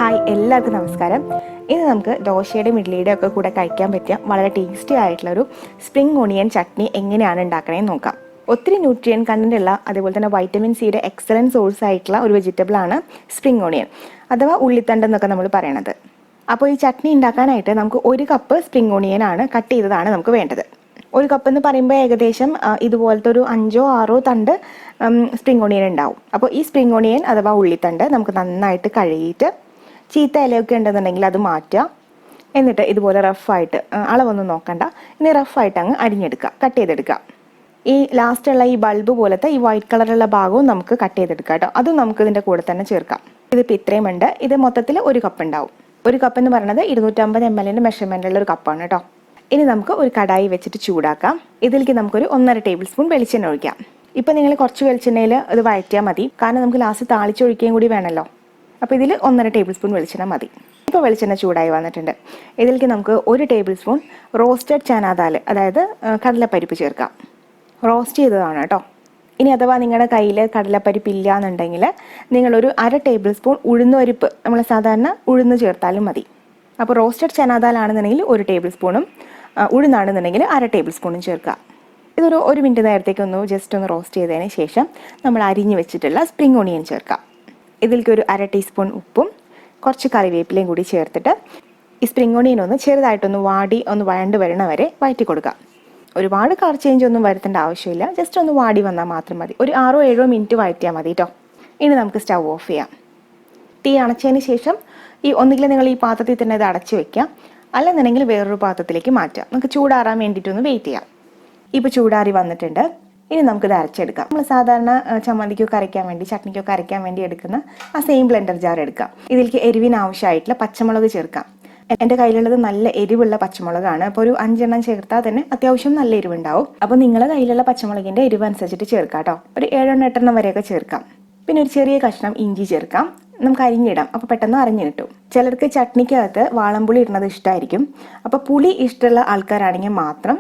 Hi, എല്ലാവർക്കും നമസ്കാരം. ഇന്ന് നമുക്ക് ദോശയുടെയും ഇഡ്ഡലിയുടെയും ഒക്കെ കൂടെ കഴിക്കാൻ പറ്റിയ വളരെ ടേസ്റ്റി ആയിട്ടുള്ളൊരു സ്പ്രിംഗ് ഓണിയൻ ചട്നി എങ്ങനെയാണ് ഉണ്ടാക്കണമെന്ന് നോക്കാം. ഒത്തിരി ന്യൂട്രിയൻ കണ്ടന്റ് ഉള്ള, അതുപോലെ തന്നെ വൈറ്റമിൻ സിയുടെ എക്സലൻറ്റ് സോഴ്സ് ആയിട്ടുള്ള ഒരു വെജിറ്റബിളാണ് സ്പ്രിംഗ് ഓണിയൻ അഥവാ ഉള്ളിത്തണ്ട് എന്നൊക്കെ നമ്മൾ പറയണത്. അപ്പോൾ ഈ ചട്നി ഉണ്ടാക്കാനായിട്ട് നമുക്ക് 1 കപ്പ് സ്പ്രിംഗ് ഓണിയൻ ആണ് കട്ട് ചെയ്തതാണ് നമുക്ക് വേണ്ടത്. 1 കപ്പ് എന്ന് പറയുമ്പോൾ ഏകദേശം ഇതുപോലത്തെ ഒരു 5-6 തണ്ട് സ്പ്രിംഗ് ഓണിയൻ ഉണ്ടാവും. അപ്പോൾ ഈ സ്പ്രിംഗ് ഓണിയൻ അഥവാ ഉള്ളിത്തണ്ട് നമുക്ക് നന്നായിട്ട് കഴുകിയിട്ട് ചീത്ത ഇലയൊക്കെ ഉണ്ടെന്നുണ്ടെങ്കിൽ അത് മാറ്റുക. എന്നിട്ട് ഇതുപോലെ റഫായിട്ട്, അളവൊന്നും നോക്കണ്ട, ഇനി റഫായിട്ട് അങ്ങ് അരിഞ്ഞെടുക്കുക, കട്ട് ചെയ്തെടുക്കുക. ഈ ലാസ്റ്റുള്ള ഈ ബൾബ് പോലത്തെ ഈ വൈറ്റ് കളറുള്ള ഭാഗവും നമുക്ക് കട്ട് ചെയ്തെടുക്കാം കേട്ടോ. അതും നമുക്ക് ഇതിൻ്റെ കൂടെ തന്നെ ചേർക്കാം. ഇതിപ്പോൾ ഇത്രയും ഉണ്ട്. ഇത് മൊത്തത്തിൽ 1 കപ്പ് ഉണ്ടാവും. 1 കപ്പ് എന്ന് പറയുന്നത് 250 ml മെഷർമെൻറ്റുള്ള ഒരു കപ്പാണ് കേട്ടോ. ഇനി നമുക്ക് ഒരു കടായി വെച്ചിട്ട് ചൂടാക്കാം. ഇതിലേക്ക് നമുക്കൊരു 1.5 ടേബിൾ സ്പൂൺ വെളിച്ചെണ്ണ ഒഴിക്കാം. ഇപ്പം നിങ്ങൾ കുറച്ച് വെളിച്ചെണ്ണയിൽ ഇത് വഴറ്റിയാൽ മതി, കാരണം നമുക്ക് ലാസ്റ്റ് താളിച്ചൊഴിക്കുകയും കൂടി വേണമല്ലോ. അപ്പോൾ ഇതിൽ 1.5 ടേബിൾ സ്പൂൺ വെളിച്ചെണ്ണ മതി. ഇപ്പോൾ വെളിച്ചെണ്ണ ചൂടായി വന്നിട്ടുണ്ട്. ഇതിലേക്ക് നമുക്ക് 1 table spoon roasted chana dal, അതായത് കടലപ്പരിപ്പ് ചേർക്കാം. റോസ്റ്റ് ചെയ്തതാണ് കേട്ടോ. ഇനി അഥവാ നിങ്ങളുടെ കയ്യിൽ കടലപ്പരിപ്പ് ഇല്ല എന്നുണ്ടെങ്കിൽ നിങ്ങളൊരു 1/2 ടേബിൾ സ്പൂൺ ഉഴുന്നുപരിപ്പ്, നമ്മൾ സാധാരണ ഉഴുന്ന് ചേർത്താലും മതി. അപ്പോൾ റോസ്റ്റഡ് ചന ദാൽ ആണെന്നുണ്ടെങ്കിൽ 1 ടേബിൾ സ്പൂണും, ഉഴുന്നാണെന്നുണ്ടെങ്കിൽ 1/2 ടേബിൾ സ്പൂണും ചേർക്കുക. ഇതൊരു 1 മിനിറ്റ് നേരത്തേക്കൊന്ന് ജസ്റ്റ് ഒന്ന് റോസ്റ്റ് ചെയ്തതിന് ശേഷം നമ്മൾ അരിഞ്ഞ് വെച്ചിട്ടുള്ള സ്പ്രിംഗ് ഓണിയൻ ചേർക്കാം. ഇതിലേക്ക് ഒരു 1/2 ടീസ്പൂൺ ഉപ്പും കുറച്ച് കറിവേപ്പിലയും കൂടി ചേർത്തിട്ട് ഈ സ്പ്രിംഗ് ഓണിയൻ ഒന്ന് ചെറുതായിട്ടൊന്ന് ഒന്ന് വഴണ്ട് വരണ വരെ വഴറ്റി കൊടുക്കാം. ഒരുപാട് കളർ ചേഞ്ച് ഒന്നും വരുത്തേണ്ട ആവശ്യമില്ല, ജസ്റ്റ് ഒന്ന് വാടി വന്നാൽ മാത്രം മതി. ഒരു 6-7 മിനിറ്റ് വഴറ്റിയാൽ മതി കേട്ടോ. ഇനി നമുക്ക് സ്റ്റവ് ഓഫ് ചെയ്യാം. തീ അണച്ചതിന് ശേഷം ഒന്നുകിൽ നിങ്ങൾ ഈ പാത്രത്തിൽ തന്നെ ഇത് അടച്ച് വെക്കാം, അല്ലെന്നുണ്ടെങ്കിൽ വേറൊരു പാത്രത്തിലേക്ക് മാറ്റാം. നമുക്ക് ചൂടാറാൻ വേണ്ടിയിട്ടൊന്ന് വെയിറ്റ് ചെയ്യാം. ഇപ്പോൾ ചൂടാറി വന്നിട്ടുണ്ട്. ഇനി നമുക്കിത് അരച്ചെടുക്കാം. നമ്മൾ സാധാരണ ചമ്മന്തിക്കൊക്കെ അരയ്ക്കാൻ വേണ്ടി, ചട്നിക്കൊക്കെ അരയ്ക്കാൻ വേണ്ടി എടുക്കുന്ന ആ സെയിം ബ്ലെൻഡർ ജാർ എടുക്കാം. ഇതിലേക്ക് എരിവിന് ആവശ്യമായിട്ടുള്ള പച്ചമുളക് ചേർക്കാം. എൻ്റെ കയ്യിലുള്ളത് നല്ല എരിവുള്ള പച്ചമുളകാണ്. അപ്പോൾ ഒരു 5 എണ്ണം ചേർത്താൽ തന്നെ അത്യാവശ്യം നല്ല എരിവുണ്ടാവും. അപ്പോൾ നിങ്ങളുടെ കയ്യിലുള്ള പച്ചമുളകിൻ്റെ എരിവ് അനുസരിച്ചിട്ട് ചേർക്കാം കേട്ടോ. ഒരു 7-8 എണ്ണം വരെയൊക്കെ ചേർക്കാം. പിന്നെ ഒരു ചെറിയ കഷ്ണം ഇഞ്ചി ചേർക്കാം. നമുക്ക് അരിഞ്ഞിടാം, അപ്പോൾ പെട്ടെന്ന് അരിഞ്ഞു കിട്ടും. ചിലർക്ക് ചട്നിക്കകത്ത് വാളംപുളി ഇടുന്നത് ഇഷ്ടമായിരിക്കും. അപ്പോൾ പുളി ഇഷ്ടമുള്ള ആൾക്കാരാണെങ്കിൽ മാത്രം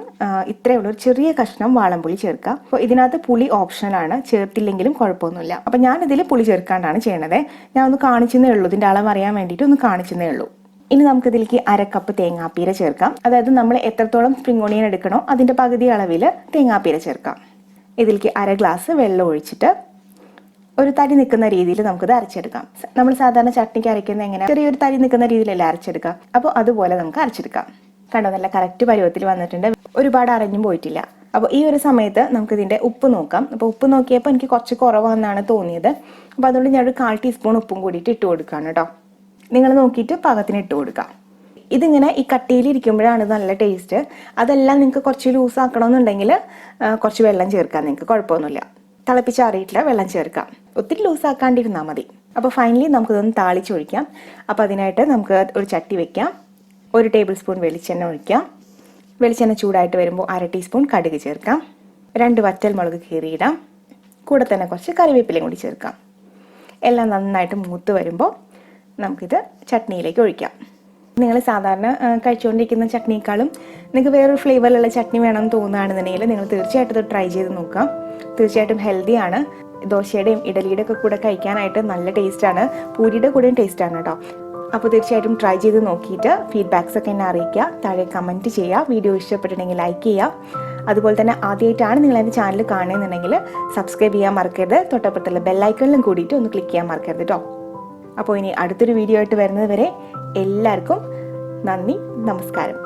ഇത്രയുള്ള ഒരു ചെറിയ കഷ്ണം വാളംപുളി ചേർക്കാം. അപ്പോൾ ഇതിനകത്ത് പുളി ഓപ്ഷനാണ്, ചേർത്തില്ലെങ്കിലും കുഴപ്പമൊന്നുമില്ല. അപ്പോൾ ഞാനിതിൽ പുളി ചേർക്കാണ്ടാണ് ചെയ്യണത്. ഞാൻ ഒന്ന് കാണിച്ചെന്നേ ഉള്ളൂ, ഇതിൻ്റെ അളവ് അറിയാൻ വേണ്ടിയിട്ട് ഒന്ന് കാണിച്ചെന്നേ ഉള്ളൂ. ഇനി നമുക്കിതിലേക്ക് 1/2 കപ്പ് തേങ്ങാപ്പീര ചേർക്കാം. അതായത് നമ്മൾ എത്രത്തോളം സ്പ്രിംഗ് ഓണിയൻ എടുക്കണോ അതിൻ്റെ പകുതി അളവിൽ തേങ്ങാപ്പീര ചേർക്കാം. ഇതിലേക്ക് 1/2 ഗ്ലാസ് വെള്ളം ഒഴിച്ചിട്ട് ഒരു തരി നിൽക്കുന്ന രീതിയിൽ നമുക്കിത് അരച്ചെടുക്കാം. നമ്മൾ സാധാരണ ചട്നിക്ക് അരയ്ക്കുന്ന എങ്ങനെ ചെറിയൊരു തരി നിൽക്കുന്ന രീതിയിലല്ലേ അരച്ചെടുക്കാം. അപ്പോൾ അതുപോലെ നമുക്ക് അരച്ചെടുക്കാം. കണ്ടോ, നല്ല കറക്റ്റ് പരുവത്തിൽ വന്നിട്ടുണ്ട്. ഒരുപാട് അരഞ്ഞും പോയിട്ടില്ല. അപ്പോൾ ഈ ഒരു സമയത്ത് നമുക്കിതിൻ്റെ ഉപ്പ് നോക്കാം. അപ്പോൾ ഉപ്പ് നോക്കിയപ്പോൾ എനിക്ക് കുറച്ച് കുറവാണെന്നാണ് തോന്നിയത്. അപ്പോൾ അതുകൊണ്ട് ഞാനൊരു 1/4 ടീസ്പൂൺ ഉപ്പും കൂടിയിട്ട് ഇട്ട് കൊടുക്കുകയാണ് കേട്ടോ. നിങ്ങൾ നോക്കിയിട്ട് പാകത്തിന് ഇട്ട് കൊടുക്കാം. ഇതിങ്ങനെ ഈ കട്ടിയിലിരിക്കുമ്പോഴാണ് നല്ല ടേസ്റ്റ്. അതെല്ലാം നിങ്ങൾക്ക് കുറച്ച് ലൂസ് ആക്കണമെന്നുണ്ടെങ്കിൽ കുറച്ച് വെള്ളം ചേർക്കാം, നിങ്ങൾക്ക് കുഴപ്പമൊന്നുമില്ല. തിളപ്പിച്ചാറിയിട്ടുള്ള വെള്ളം ചേർക്കാം, ഒത്തിരി ലൂസ് ആക്കാണ്ടിരുന്നാൽ മതി. അപ്പോൾ ഫൈനലി നമുക്കിതൊന്ന് താളിച്ചൊഴിക്കാം. അപ്പോൾ അതിനായിട്ട് നമുക്ക് ഒരു ചട്ടി വെക്കാം. 1 ടേബിൾ സ്പൂൺ വെളിച്ചെണ്ണ ഒഴിക്കാം. വെളിച്ചെണ്ണ ചൂടായിട്ട് വരുമ്പോൾ 1/2 ടീസ്പൂൺ കടുക് ചേർക്കാം. 2 വറ്റൽമുളക് കീറിയിടാം. കൂടെ തന്നെ കുറച്ച് കറിവേപ്പിലയും കൂടി ചേർക്കാം. എല്ലാം നന്നായിട്ട് മൂത്ത് വരുമ്പോൾ നമുക്കിത് ചട്നിയിലേക്ക് ഒഴിക്കാം. നിങ്ങൾ സാധാരണ കഴിച്ചുകൊണ്ടിരിക്കുന്ന ചട്നിയേക്കാളും നിങ്ങൾക്ക് വേറൊരു ഫ്ലേവറിലുള്ള ചട്നി വേണമെന്ന് തോന്നുകയാണെന്നുണ്ടെങ്കിൽ നിങ്ങൾ തീർച്ചയായിട്ടും ഇത് ട്രൈ ചെയ്ത് നോക്കാം. തീർച്ചയായിട്ടും ഹെൽത്തിയാണ്. ദോശയുടെയും ഇഡലിയുടെ ഒക്കെ കൂടെ കഴിക്കാനായിട്ട് നല്ല ടേസ്റ്റാണ്. പൂരിയുടെ കൂടെയും ടേസ്റ്റാണ് കേട്ടോ. അപ്പോൾ തീർച്ചയായിട്ടും ട്രൈ ചെയ്ത് നോക്കിയിട്ട് ഫീഡ്ബാക്സ് ഒക്കെ എന്നെ അറിയിക്കുക. താഴെ കമൻറ്റ് ചെയ്യുക. വീഡിയോ ഇഷ്ടപ്പെട്ടിട്ടുണ്ടെങ്കിൽ ലൈക്ക് ചെയ്യുക. അതുപോലെ തന്നെ ആദ്യമായിട്ടാണ് നിങ്ങൾ എൻ്റെ ചാനൽ കാണുന്നുണ്ടെങ്കിൽ സബ്സ്ക്രൈബ് ചെയ്യാൻ മറക്കരുത്. തൊട്ടപ്പുറത്തുള്ള ബെല്ലൈക്കണിലും കൂടിയിട്ട് ഒന്ന് ക്ലിക്ക് ചെയ്യാൻ മറക്കരുത് കേട്ടോ. അപ്പോൾ ഇനി അടുത്തൊരു വീഡിയോ ആയിട്ട് വരുന്നത് വരെ എല്ലാവർക്കും നന്ദി, നമസ്കാരം.